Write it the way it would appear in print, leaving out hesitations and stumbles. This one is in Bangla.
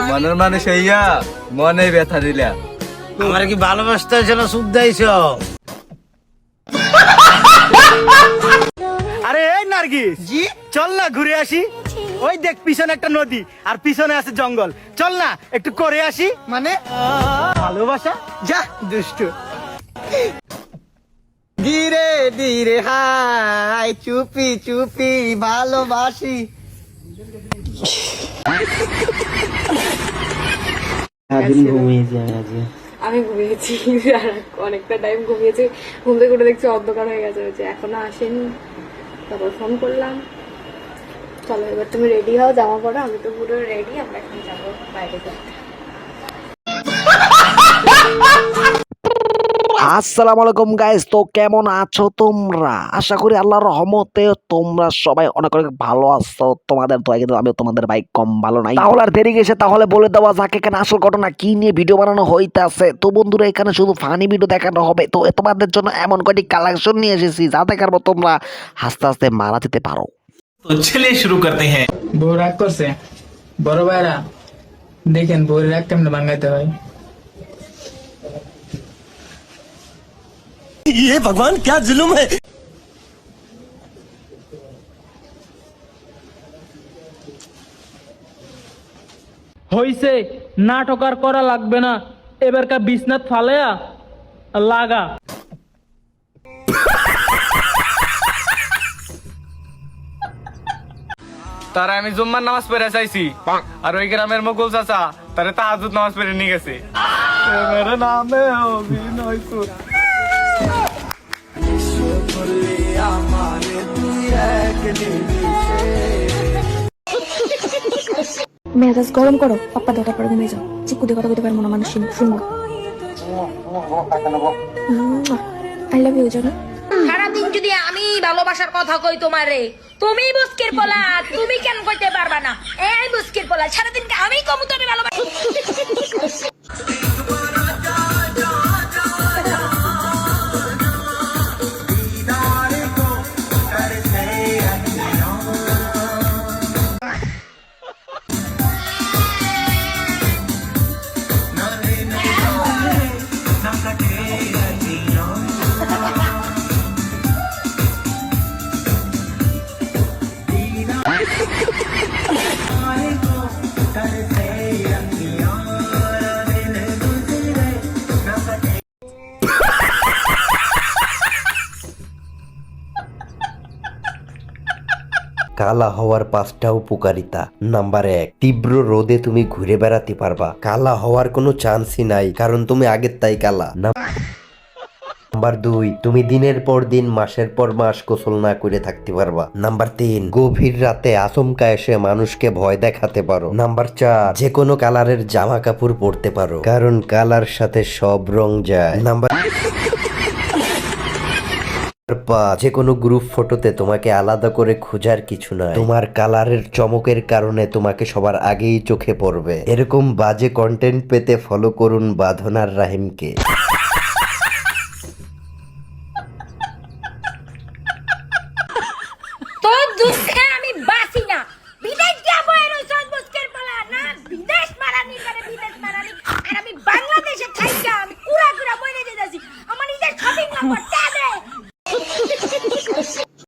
মনের মানে সেইয়া মনে ব্যথা দিলা। আমার কি ভালোবাসতে হয়েছে না সুখ দিয়েছ? আরে এই নার্গিস, জি চল না ঘুরে আসি। ওই দেখ পিছনে একটা নদী আর পিছনে আছে জঙ্গল, চল না একটু করে আসি। মানে ভালোবাসা যা দুষ্টু। ধীরে ধীরে হাই চুপি চুপি ভালোবাসি। আমি ঘুমিয়েছি আর অনেকটা টাইম ঘুমিয়েছি। ঘুম থেকে উঠে দেখছি অন্ধকার হয়ে গেছে, এখনো আসেনি। তারপর ফোন করলাম, চলো এবার তুমি রেডি হও, জামা পড়ো। আমি তো পুরো রেডি, আমরা এখন যাবো বাইরে ঘুরতে। আসসালামু আলাইকুম গাইস, তো কেমন আছো তোমরা? আশা করি আল্লাহর রহমতে তোমরা সবাই অনেক অনেক ভালো আছো। তোমাদের দোয়া কিন্তু আমি তোমাদের ভাই কম ভালো নাই। তাহলে আর দেরি গেছে, তাহলে বলে দেওয়া যাক এখানে আসল ঘটনা কি নিয়ে ভিডিও বানানো হইতাছে। তো বন্ধুরা, এখানে শুধু ফানি ভিডিও দেখানো হবে। তো তোমাদের জন্য এমন কয়টি কালেকশন নিয়ে এসেছি যা দেখার পর তোমরা হাসতে হাসতে মারা যেতে পারো। तो चलिए शुरू करते हैं। বউ রাগ করছে, বড় ভাইরা দেখেন বউর রাগ কেমনে ভাঙাইতে হয়। ये भगवान क्या जुल्म है। হইছে, নাটক আর করা লাগবে না, এবারকার বিছনাত ফালেয়া লাগা। তারা আমি জুম্মার নামাজ পড়ে চাইছি, আর ওই গ্রামের মুকুল চাচা তারা তাহাজ্জুদ নামাজ পড়ে নিয়ে গেছে। মেরে নামে অভিনয় কর। মেজাজ গরম করো, পাপ্পা দরকার পরে ঘুমিয়ে যাও। চিকু দিয়ে কথা বলতে পারবো না, মানুষ শুনবো। আই লাভ ইউ জানো। সারাদিন যদি আমি ভালোবাসার কথা কই তোমারে, তুমি বুস্কির পোলা, তুমি কেন কইতে পারবা না? এই বুস্কির পোলা, সারাদিন আমি কমু তুমি ভালোবাসা। কালা হওয়ার 5টা উপকারিতা। নাম্বার 1, তীব্র রোদে তুমি ঘুরে বেড়াতে পারবা। কালা হওয়ার কোনো চান্সই নাই, কারণ তুমি আগের তাই কালা। নাম্বার 2, তুমি দিনের পর দিন মাসের পর মাস গোসল না করে থাকতে পারবা। নাম্বার 3, গভীর রাতে আচমকা এসে মানুষকে ভয় দেখাতে পারো। নাম্বার 4, যে কোনো কালারের জামা কাপড় পরতে পারো, কারণ কালার সাথে সব রং যায়। নাম্বার 5, যে কোনো গ্রুপ ফটোতে তোমাকে আলাদা করে খোঁজার কিছু নাই। তোমার কালারের চমকের কারণে তোমাকে সবার আগেই চোখে পড়বে। এরকম বাজে কন্টেন্ট পেতে ফলো করুন বাঁধনার রাহিমকে। তো দুঃখে আমি বাসি না। বিদেশ যাবো এর ওই বুস্কির পোলা না, বিদেশ মারানি করে বিদেশ মারানি। আর আমি বাংলাদেশে থাইকা আমি কুড়া কুড়া বইরে যেতেছি। আমার নিজের শপিং নাম্বার